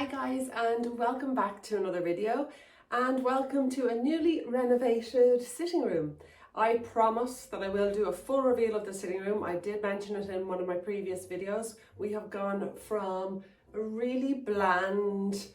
Hi guys, and welcome back to another video, and welcome to a newly renovated sitting room. I promise that I will do a full reveal of the sitting room. I did mention it in one of my previous videos. We have gone from a really bland,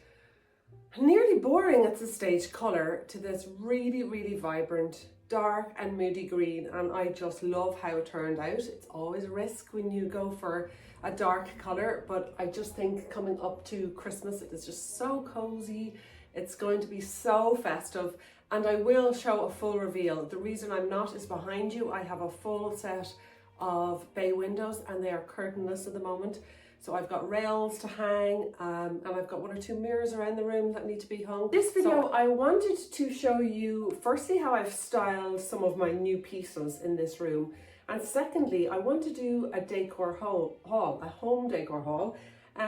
nearly boring at this stage colour to this really vibrant dark and moody green, and I just love how it turned out. It's always a risk when you go for a dark colour, but I just think coming up to Christmas it is just so cozy. It's going to be so festive, and I will show a full reveal. The reason I'm not is behind you. I have a full set of bay windows and they are curtainless at the moment. So I've got rails to hang and I've got one or two mirrors around the room that need to be hung. This video I wanted to show you firstly how I've styled some of my new pieces in this room, and secondly I want to do a decor haul, a home decor haul,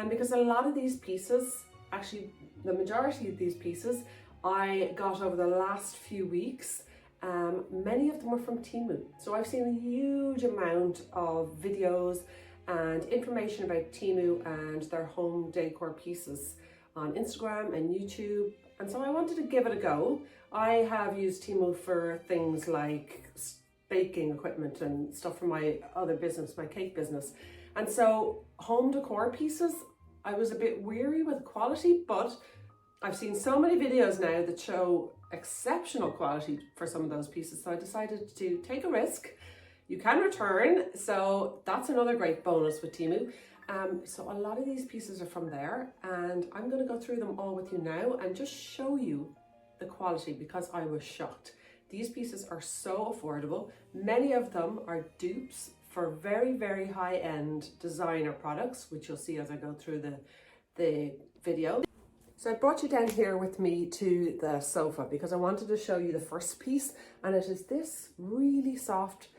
because a lot of these pieces, actually the majority of these pieces I got over the last few weeks. Many of them were from Temu. So I've seen a huge amount of videos and information about Temu and their home decor pieces on Instagram and YouTube, and so I wanted to give it a go. I have used Temu for things like baking equipment and stuff for my other business, my cake business, and so home decor pieces I was a bit weary with quality, but I've seen so many videos now that show exceptional quality for some of those pieces, so I decided to take a risk. You can return, so that's another great bonus with Temu. So a lot of these pieces are from there, and I'm going to go through them all with you now and just show you the quality, because I was shocked. These pieces are so affordable. Many of them are dupes for very high-end designer products, which you'll see as I go through the video. So I brought you down here with me to the sofa because I wanted to show you the first piece, and it is this really soft,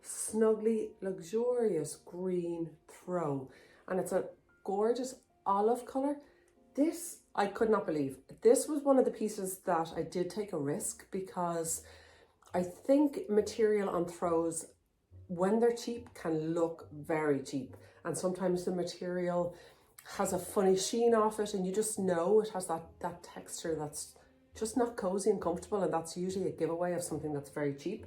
snuggly, luxurious green throw, and it's a gorgeous olive color. This I could not believe. This was one of the pieces that I did take a risk, because I think material on throws, when they're cheap, can look very cheap, and sometimes the material has a funny sheen off it and you just know it has that texture that's just not cozy and comfortable, and that's usually a giveaway of something that's very cheap.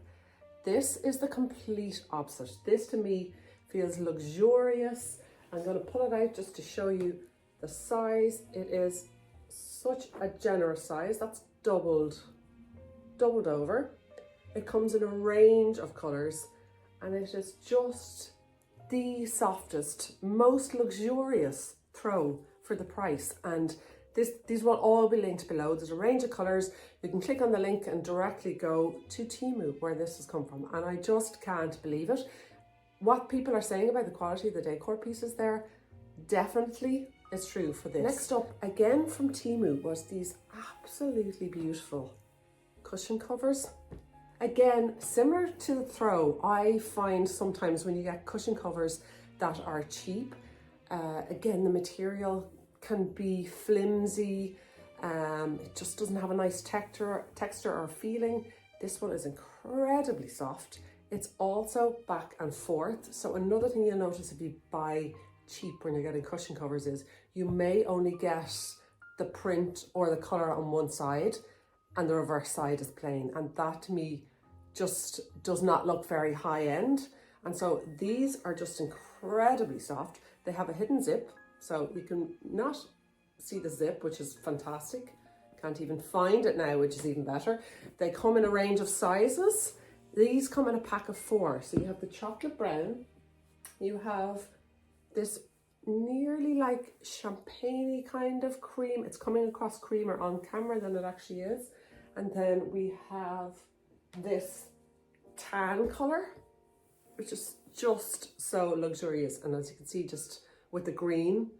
This is the complete opposite. This to me feels luxurious. I'm going to pull it out just to show you the size. It is such a generous size. That's doubled over. It comes in a range of colours, and it is just the softest, most luxurious throw for the price. And these will all be linked below. There's a range of colours. You can click on the link and directly go to Temu, where this has come from. And I just can't believe it. What people are saying about the quality of the decor pieces there definitely is true for this. Next up, again from Temu, was these absolutely beautiful cushion covers. Again, similar to the throw, I find sometimes when you get cushion covers that are cheap, again, the material can be flimsy, it just doesn't have a nice texture or feeling. This one is incredibly soft. It's also back and forth. So another thing you'll notice if you buy cheap when you're getting cushion covers is you may only get the print or the colour on one side and the reverse side is plain, and that to me just does not look very high end. And so these are just incredibly soft. They have a hidden zip, so you can not see the zip, which is fantastic. Can't even find it now, which is even better. They come in a range of sizes. These come in a pack of 4. So you have the chocolate brown, you have this nearly like champagne-y kind of cream. It's coming across creamer on camera than it actually is. And then we have this tan color, which is just so luxurious. And as you can see, just with the green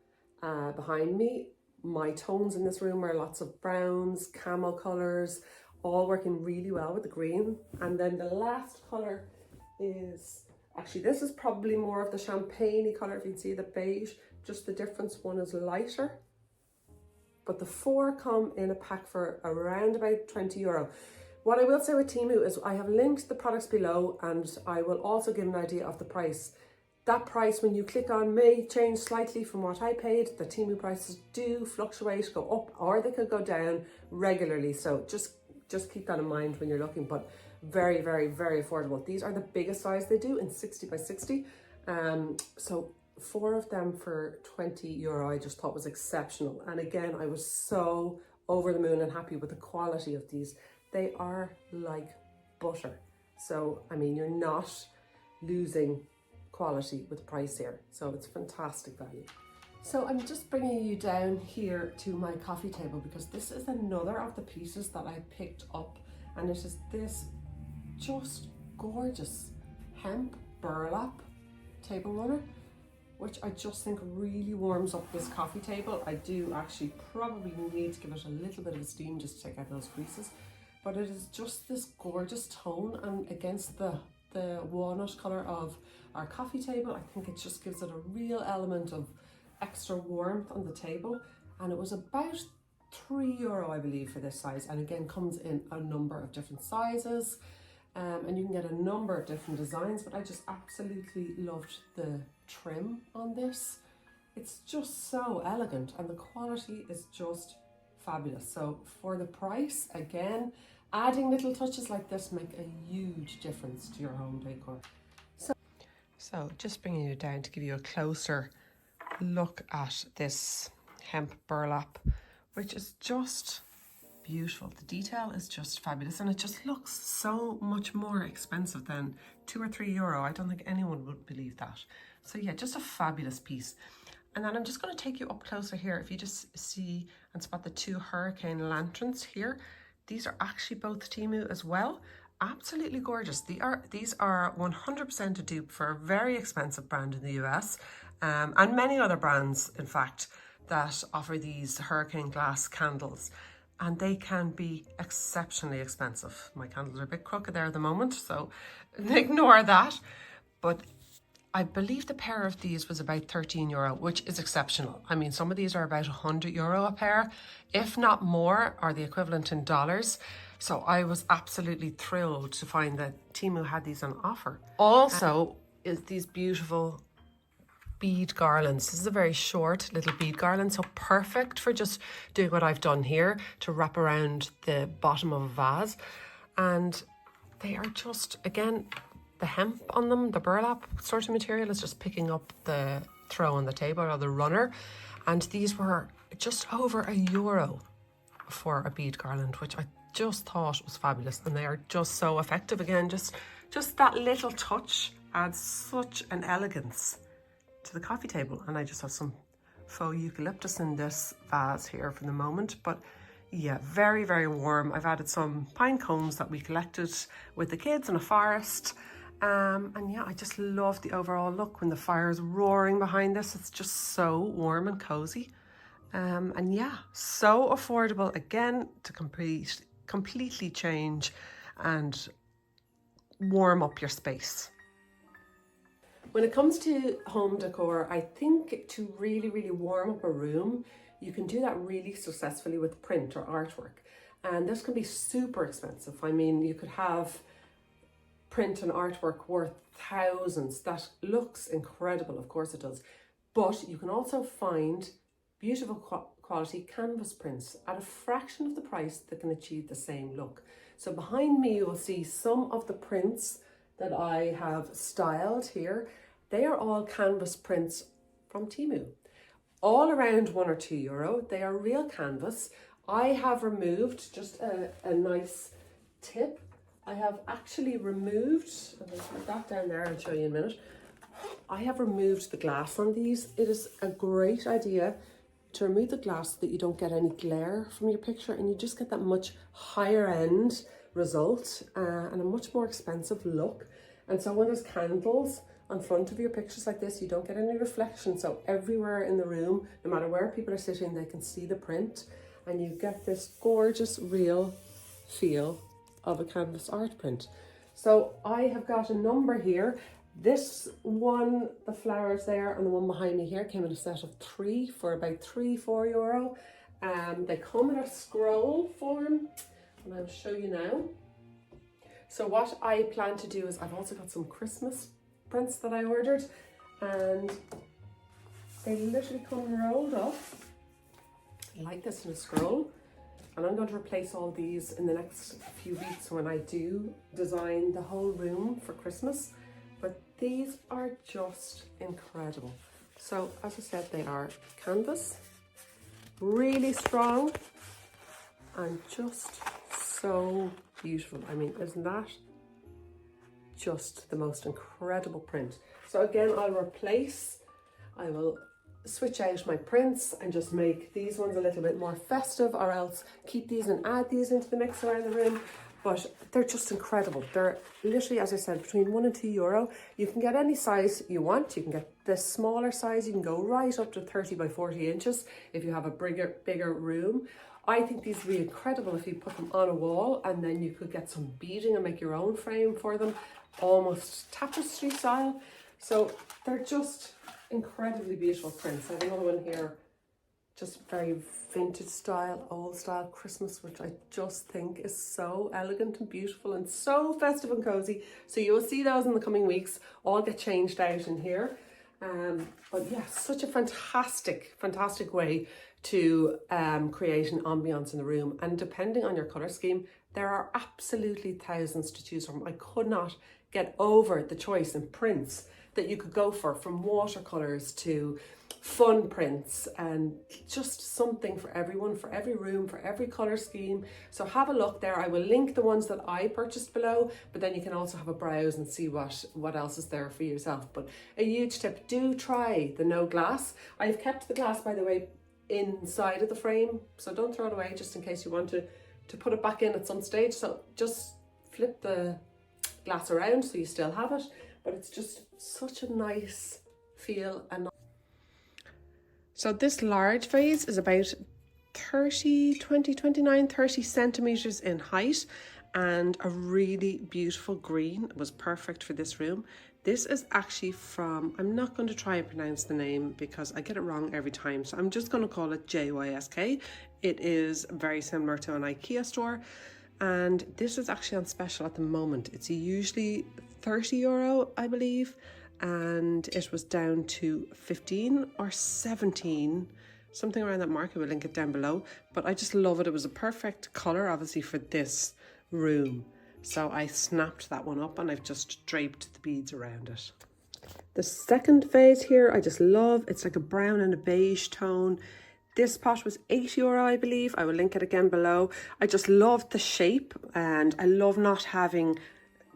behind me, my tones in this room are lots of browns, camel colors, all working really well with the green. And then the last color is, actually this is probably more of the champagne-y color, if you can see the beige, just the difference, one is lighter. But the 4 come in a pack for around about €20. What I will say with Temu is I have linked the products below, and I will also give an idea of the price. that price, when you click on, may change slightly from what I paid. The Temu prices do fluctuate, go up, or they could go down regularly. So just keep that in mind when you're looking, but very, very, very affordable. These are the biggest size they do in 60 by 60. So 4 of them for €20, I just thought was exceptional. And again, I was so over the moon and happy with the quality of these. They are like butter. So, I mean, you're not losing quality with price here. So it's fantastic value. So I'm just bringing you down here to my coffee table because this is another of the pieces that I picked up, and it is this just gorgeous hemp burlap table runner, which I just think really warms up this coffee table. I do actually probably need to give it a little bit of steam just to take out those creases, but it is just this gorgeous tone, and against the walnut color of our coffee table, I think it just gives it a real element of extra warmth on the table. And it was about €3, I believe, for this size, and again comes in a number of different sizes, and you can get a number of different designs, but I just absolutely loved the trim on this. It's just so elegant and the quality is just fabulous. So for the price, again, adding little touches like this make a huge difference to your home decor. So just bringing you down to give you a closer look at this hemp burlap, which is just beautiful. The detail is just fabulous, and it just looks so much more expensive than €2 or €3. I don't think anyone would believe that. So yeah, just a fabulous piece. And then I'm just going to take you up closer here. If you just see and spot the 2 hurricane lanterns here, these are actually both Temu as well. Absolutely gorgeous. These are 100% a dupe for a very expensive brand in the US, and many other brands, in fact, that offer these hurricane glass candles. And they can be exceptionally expensive. My candles are a bit crooked there at the moment, so ignore that. But I believe the pair of these was about €13, which is exceptional. I mean, some of these are about €100 a pair, if not more, or the equivalent in dollars. So I was absolutely thrilled to find that Temu had these on offer. Also is these beautiful bead garlands. This is a very short little bead garland, so perfect for just doing what I've done here to wrap around the bottom of a vase. And they are just, again, the hemp on them, the burlap sort of material is just picking up the throw on the table or the runner. And these were just over €1 for a bead garland, which I just thought was fabulous. And they are just so effective. Again, just that little touch adds such an elegance to the coffee table. And I just have some faux eucalyptus in this vase here for the moment, but yeah, very, very warm. I've added some pine cones that we collected with the kids in a forest. And yeah, I just love the overall look when the fire is roaring behind this. It's just so warm and cozy. And yeah, so affordable again to completely change and warm up your space. When it comes to home decor, I think to really, really warm up a room, you can do that really successfully with print or artwork. And this can be super expensive. I mean, you could have print and artwork worth thousands. That looks incredible, of course it does. But you can also find beautiful quality canvas prints at a fraction of the price that can achieve the same look. So behind me, you will see some of the prints that I have styled here. They are all canvas prints from Temu. All around €1 or €2. They are real canvas. I have removed just a nice tip. I have actually removed, I'm going to put that down there and show you in a minute. I have removed the glass on these. It is a great idea to remove the glass so that you don't get any glare from your picture, and you just get that much higher end result and a much more expensive look. And so when there's candles on front of your pictures like this, you don't get any reflection. So everywhere in the room, no matter where people are sitting, they can see the print, and you get this gorgeous real feel of a canvas art print. So I have got a number here. This one, the flowers there, and the one behind me here came in a set of 3 for about €3-4. They come in a scroll form, and I'll show you now. So what I plan to do is I've also got some Christmas prints that I ordered, and they literally come rolled up like this in a scroll. And I'm going to replace all these in the next few weeks when I do design the whole room for Christmas. But these are just incredible. So as I said, they are canvas, really strong and just so beautiful. I mean, isn't that just the most incredible print? So again, I will switch out my prints and just make these ones a little bit more festive, or else keep these and add these into the mix around the room. But they're just incredible. They're literally, as I said, between €1 and €2. You can get any size you want. You can get the smaller size. You can go right up to 30 by 40 inches if you have a bigger room. I think these would be incredible if you put them on a wall, and then you could get some beading and make your own frame for them, almost tapestry style. So they're just incredibly beautiful prints. I have another one here, just very vintage style, old style Christmas, which I just think is so elegant and beautiful and so festive and cozy. So you will see those in the coming weeks, all get changed out in here. But yeah, such a fantastic way to create an ambience in the room. And depending on your color scheme, there are absolutely thousands to choose from. I could not get over the choice in prints that you could go for, from watercolors to fun prints, and just something for everyone, for every room, for every color scheme. So have a look there. I will link the ones that I purchased below, but then you can also have a browse and see what else is there for yourself. But a huge tip, do try the no glass. I've kept the glass, by the way, inside of the frame, so don't throw it away, just in case you want to put it back in at some stage. So just flip the glass around so you still have it. But it's just such a nice feel. And so this large vase is about 30 centimeters in height, and a really beautiful green. It was perfect for this room. This is actually from, I'm not going to try and pronounce the name because I get it wrong every time, so I'm just going to call it Jysk. It is very similar to an IKEA store, and this is actually on special at the moment. It's usually €30, I believe, and it was down to 15 or 17, something around that mark. I will link it down below, but I just love it. It was a perfect color, obviously, for this room. So I snapped that one up and I've just draped the beads around it. The second vase here, I just love. It's like a brown and a beige tone. This pot was €8, I believe. I will link it again below. I just loved the shape, and I love not having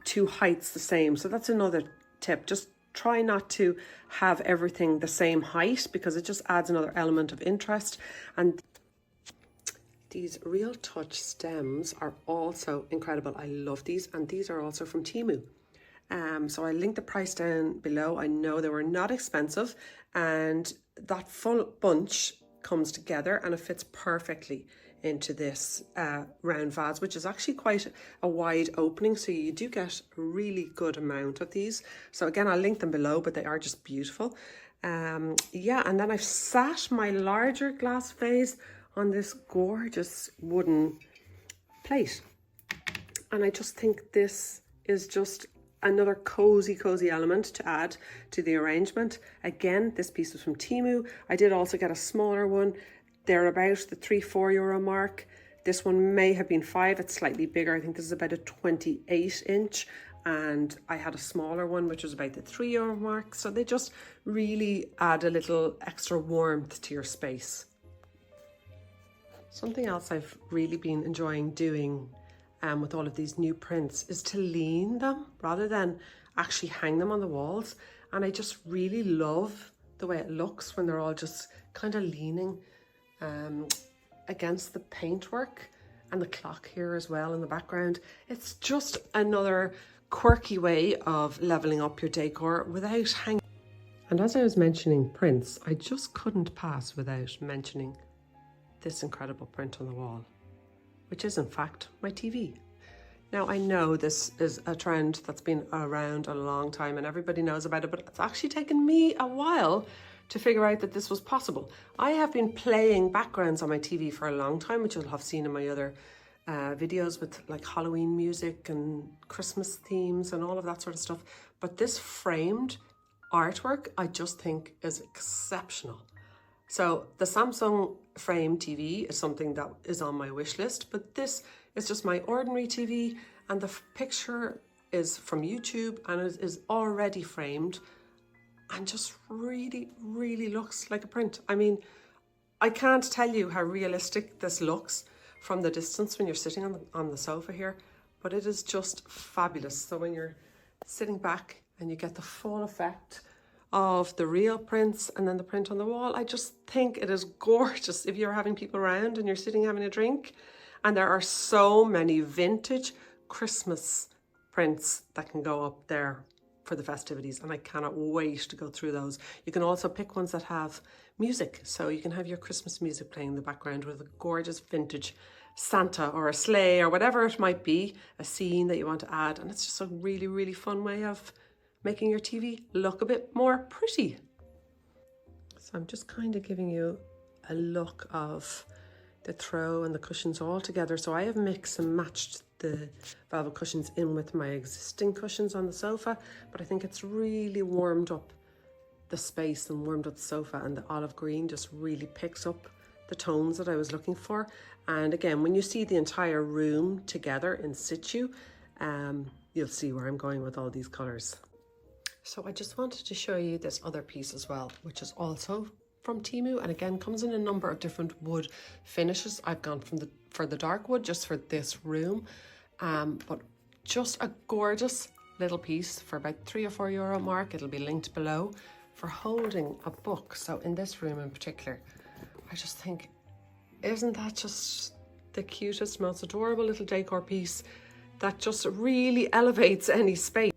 two heights the same. So that's another tip. Just try not to have everything the same height, because it just adds another element of interest. And these Real Touch stems are also incredible. I love these, and these are also from Temu. So I linked the price down below. I know they were not expensive, and that full bunch comes together and it fits perfectly into this round vase, which is actually quite a wide opening, so you do get a really good amount of these. So again, I'll link them below, but they are just beautiful. Yeah, and then I've sat my larger glass vase on this gorgeous wooden plate, and I just think this is just another cozy element to add to the arrangement. Again, this piece was from Temu. I did also get a smaller one. They're about the €3-4 mark. This one may have been €5. It's slightly bigger. I think this is about a 28 inch. And I had a smaller one, which was about the €3 mark. So they just really add a little extra warmth to your space. Something else I've really been enjoying doing with all of these new prints is to lean them rather than actually hang them on the walls. And I just really love the way it looks when they're all just kind of leaning against the paintwork, and the clock here as well in the background. It's just another quirky way of leveling up your decor without hanging. And as I was mentioning prints, I just couldn't pass without mentioning this incredible print on the wall, which is in fact my TV. Now, I know this is a trend that's been around a long time and everybody knows about it, but it's actually taken me a while to figure out that this was possible. I have been playing backgrounds on my TV for a long time, which you'll have seen in my other videos with like Halloween music and Christmas themes and all of that sort of stuff. But this framed artwork I just think is exceptional. So the Samsung frame TV is something that is on my wish list, but this is just my ordinary TV, and the picture is from YouTube and it is already framed and just really, really looks like a print. I mean, I can't tell you how realistic this looks from the distance when you're sitting on the sofa here, but it is just fabulous. So when you're sitting back and you get the full effect of the real prints and then the print on the wall, I just think it is gorgeous if you're having people around and you're sitting having a drink. And there are so many vintage Christmas prints that can go up there for the festivities, and I cannot wait to go through those. You can also pick ones that have music, so you can have your Christmas music playing in the background with a gorgeous vintage Santa or a sleigh or whatever it might be, a scene that you want to add, and it's just a really, really fun way of making your TV look a bit more pretty. So I'm just kind of giving you a look of the throw and the cushions all together. So I have mixed and matched the velvet cushions in with my existing cushions on the sofa, but I think it's really warmed up the space and warmed up the sofa, and the olive green just really picks up the tones that I was looking for. And again, when you see the entire room together in situ, you'll see where I'm going with all these colours. So I just wanted to show you this other piece as well, which is also from Temu, and again comes in a number of different wood finishes. I've gone for the dark wood just for this room, but just a gorgeous little piece for about €3 or €4 mark. It'll be linked below, for holding a book. So in this room in particular, I just think, isn't that just the cutest, most adorable little decor piece that just really elevates any space?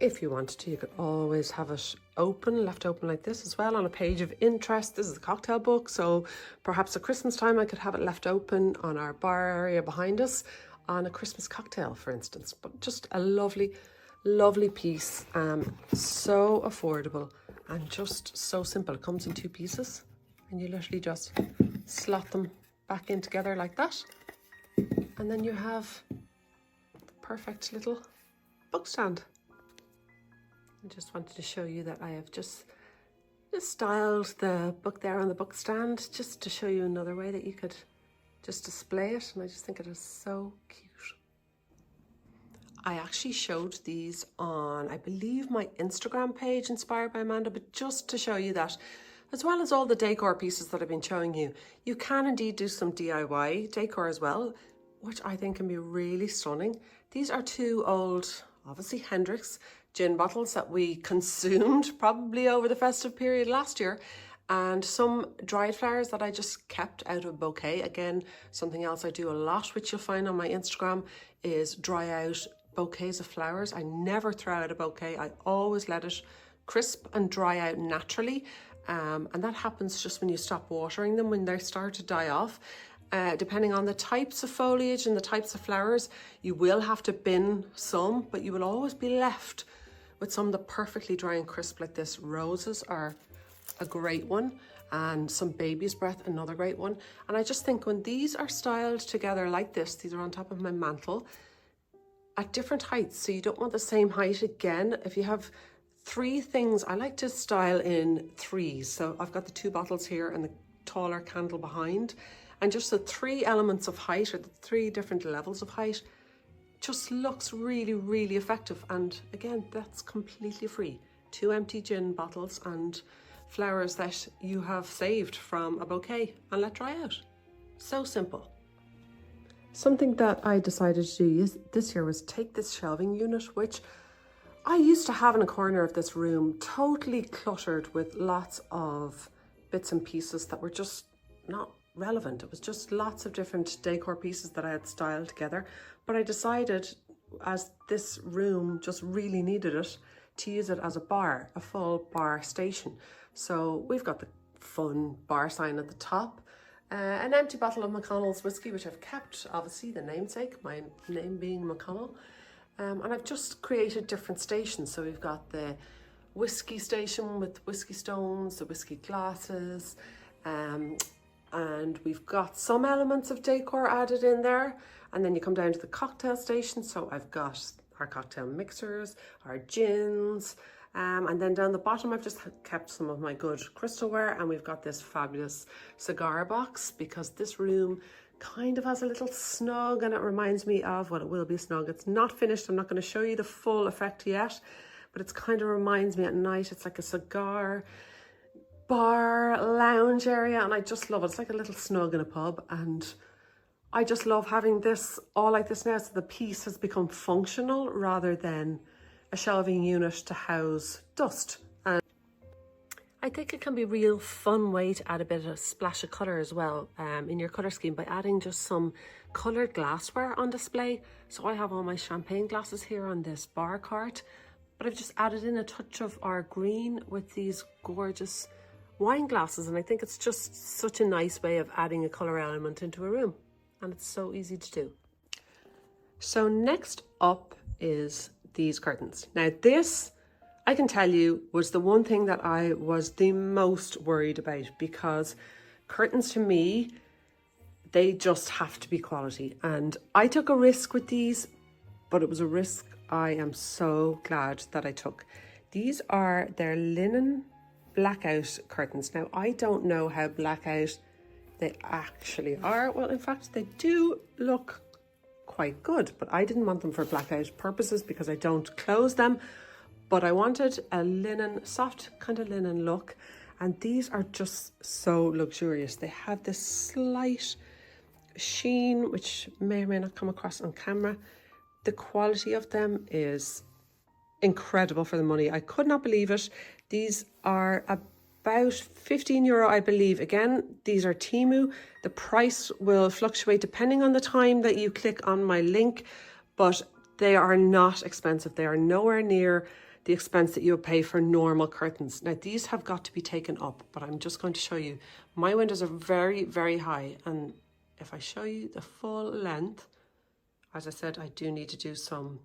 If you wanted to, you could always have it open, left open like this as well on a page of interest. This is a cocktail book, so perhaps at Christmas time I could have it left open on our bar area behind us on a Christmas cocktail, for instance. But just a lovely, lovely piece, so affordable and just so simple. It comes in 2 pieces and you literally just slot them back in together like that, and then you have the perfect little book stand. I just wanted to show you that I have just styled the book there on the book stand, just to show you another way that you could just display it, and I just think it is so cute. I actually showed these on, I believe, my Instagram page, Inspired by Amanda, but just to show you that, as well as all the decor pieces that I've been showing you, you can indeed do some DIY decor as well, which I think can be really stunning. These are 2 old, obviously Hendrick's gin bottles that we consumed probably over the festive period last year, and some dried flowers that I just kept out of a bouquet. Again, something else I do a lot, which you'll find on my Instagram, is dry out bouquets of flowers. I never throw out a bouquet. I always let it crisp and dry out naturally, and that happens just when you stop watering them, when they start to die off. Depending on the types of foliage and the types of flowers, you will have to bin some, but you will always be left with some that perfectly dry and crisp like this. Roses are a great one, and some baby's breath, another great one. And I just think when these are styled together like this, these are on top of my mantle at different heights, so you don't want the same height again. If you have 3 things, I like to style in 3s. So I've got the 2 bottles here and the taller candle behind, and just the 3 elements of height, or the 3 different levels of height, just looks really, really effective. And again, that's completely free. 2 empty gin bottles and flowers that you have saved from a bouquet and let dry out. So simple. Something that I decided to do this year was take this shelving unit, which I used to have in a corner of this room, totally cluttered with lots of bits and pieces that were just not relevant. It was just lots of different decor pieces that I had styled together. But I decided, as this room just really needed it, to use it as a bar, a full bar station. So we've got the fun bar sign at the top, an empty bottle of McConnell's whiskey, which I've kept, obviously the namesake, my name being McConnell. And I've just created different stations. So we've got the whiskey station with whiskey stones, the whiskey glasses, and we've got some elements of decor added in there. And then you come down to the cocktail station. So I've got our cocktail mixers, our gins, And then down the bottom, I've just kept some of my good crystalware, and we've got this fabulous cigar box because this room kind of has a little snug, and it reminds me of, well, it will be snug. It's not finished. I'm not going to show you the full effect yet, but it's kind of reminds me at night. It's like a cigar bar lounge area, and I just love it. It's like a little snug in a pub, and I just love having this all like this now. So the piece has become functional rather than a shelving unit to house dust. And I think it can be a real fun way to add a bit of splash of colour as well in your colour scheme by adding just some coloured glassware on display. So I have all my champagne glasses here on this bar cart, but I've just added in a touch of our green with these gorgeous wine glasses, and I think it's just such a nice way of adding a colour element into a room, and it's so easy to do. So next up is these curtains. Now this, I can tell you, was the one thing that I was the most worried about, because curtains to me, they just have to be quality. And I took a risk with these, but it was a risk I am so glad that I took. These are their linen blackout curtains. Now I don't know how blackout they actually are. Well, in fact, they do look quite good, but I didn't want them for blackout purposes because I don't close them, but I wanted a linen, soft kind of linen look, and these are just so luxurious. They have this slight sheen which may or may not come across on camera. The quality of them is incredible for the money. I could not believe it. These are about €15, I believe. Again, these are Temu. The price will fluctuate depending on the time that you click on my link, but they are not expensive. They are nowhere near the expense that you would pay for normal curtains. Now, these have got to be taken up, but I'm just going to show you. My windows are very, very high, and if I show you the full length, as I said, I do need to do some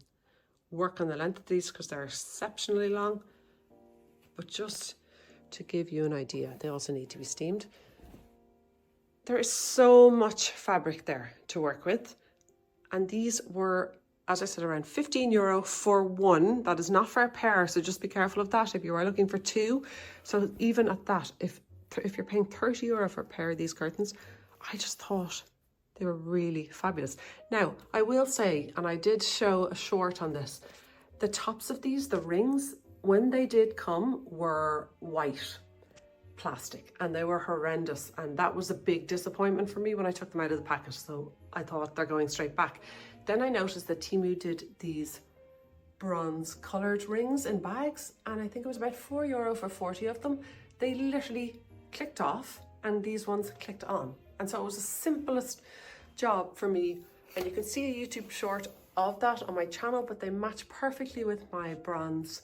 work on the length of these because they're exceptionally long, but just to give you an idea, they also need to be steamed. There is so much fabric there to work with, and these were, as I said, around €15 for one. That is not for a pair, so just be careful of that if you are looking for two. So even at that, if you're paying €30 for a pair of these curtains, I just thought they were really fabulous. Now, I will say, and I did show a short on this, the tops of these, the rings, when they did come, were white plastic, and they were horrendous, and that was a big disappointment for me when I took them out of the packet, so I thought they're going straight back. Then I noticed that Temu did these bronze coloured rings in bags, and I think it was about €4 for 40 of them. They literally clicked off, and these ones clicked on, and so it was the simplest job for me. And you can see a YouTube short of that on my channel, but they match perfectly with my bronze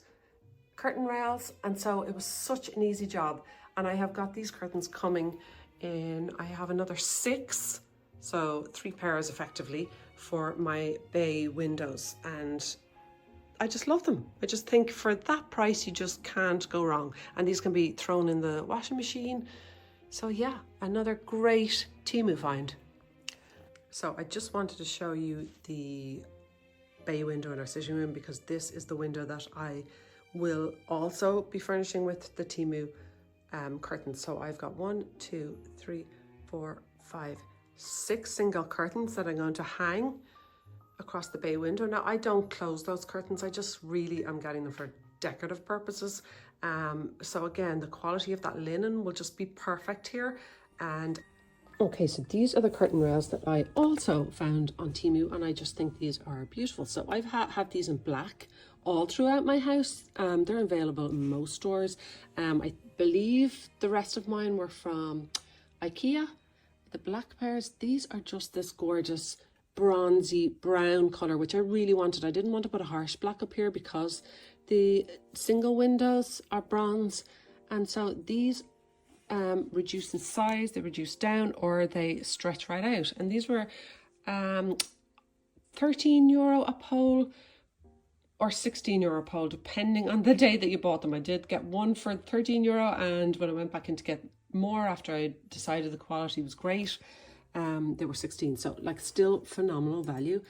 curtain rails, and so it was such an easy job. And I have got these curtains coming in, I have another 6, so 3 pairs effectively for my bay windows, and I just love them. I just think for that price you just can't go wrong, and these can be thrown in the washing machine. So yeah, another great Temu find. So I just wanted to show you the bay window in our sitting room, because this is the window that I will also be furnishing with the Temu curtains. So I've got 1, 2, 3, 4, 5, 6 single curtains that I'm going to hang across the bay window. Now, I don't close those curtains. I just really am getting them for decorative purposes. So again, the quality of that linen will just be perfect here. And okay, so these are the curtain rails that I also found on Temu, and I just think these are beautiful. So I've had these in black all throughout my house. They're available in most stores. I believe the rest of mine were from IKEA. The black pairs, these are just this gorgeous bronzy brown color, which I really wanted. I didn't want to put a harsh black up here because the single windows are bronze, and so these reduce in size, they reduce down, or they stretch right out. And these were €13 a pole or €16 a pole, depending on the day that you bought them. I did get one for €13, and when I went back in to get more after I decided the quality was great, they were 16. So like, still phenomenal value.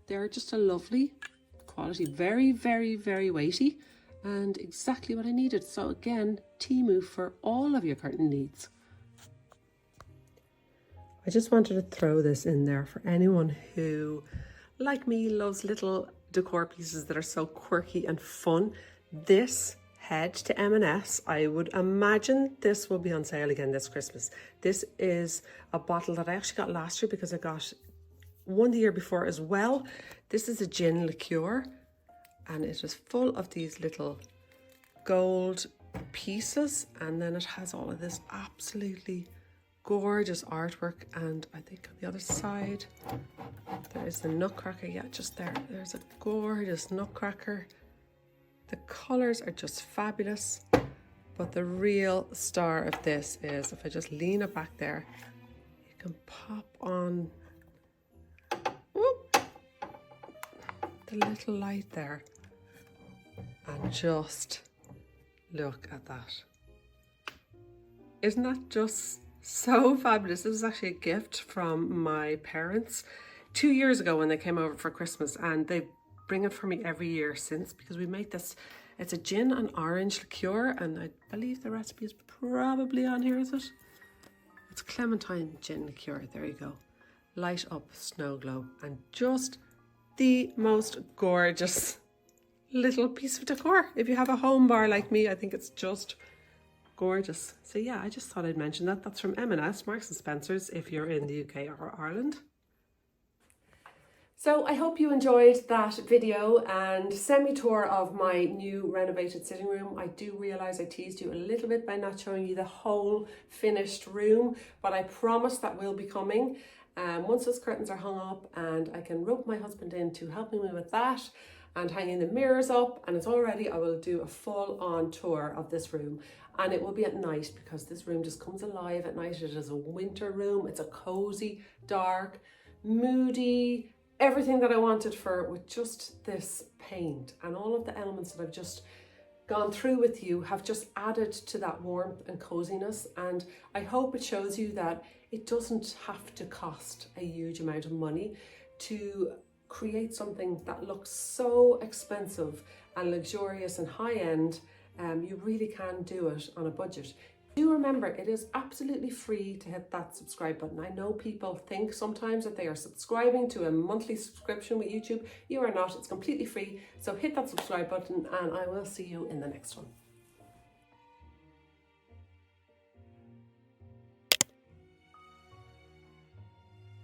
They're just a lovely quality, very, very, very weighty. and exactly what I needed. So again, Temu for all of your curtain needs. I just wanted to throw this in there for anyone who, like me, loves little decor pieces that are so quirky and fun. This head to M&S, I would imagine this will be on sale again this Christmas. This is a bottle that I actually got last year because I got one the year before as well. This is a gin liqueur, and it is full of these little gold pieces, and then it has all of this absolutely gorgeous artwork. And I think on the other side there is the nutcracker. Yeah, just there, there's a gorgeous nutcracker. The colors are just fabulous, but the real star of this is, if I just lean it back there, you can pop on the little light there and just look at that. Isn't that just so fabulous? This is actually a gift from my parents 2 years ago when they came over for Christmas, and they bring it for me every year since, because we make this. It's a gin and orange liqueur, and I believe the recipe is probably on here, is it? It's clementine gin liqueur. There you go. Light up snow globe, and just the most gorgeous little piece of decor. If you have a home bar like me, I think it's just gorgeous. So yeah, I just thought I'd mention that. That's from M&S, Marks and Spencer's, if you're in the UK or Ireland. So I hope you enjoyed that video and semi-tour of my new renovated sitting room. I do realise I teased you a little bit by not showing you the whole finished room, but I promise that will be coming. Once those curtains are hung up, and I can rope my husband in to helping me with that and hanging the mirrors up, and it's all ready, I will do a full-on tour of this room. And it will be at night, because this room just comes alive at night. It is a winter room. It's a cozy, dark, moody, everything that I wanted for with just this paint, and all of the elements that I've just gone through with you have just added to that warmth and coziness. And I hope it shows you that it doesn't have to cost a huge amount of money to create something that looks so expensive and luxurious and high-end. You really can do it on a budget. Do remember, it is absolutely free to hit that subscribe button. I know people think sometimes that they are subscribing to a monthly subscription with YouTube. You are not. It's completely free. So hit that subscribe button, and I will see you in the next one.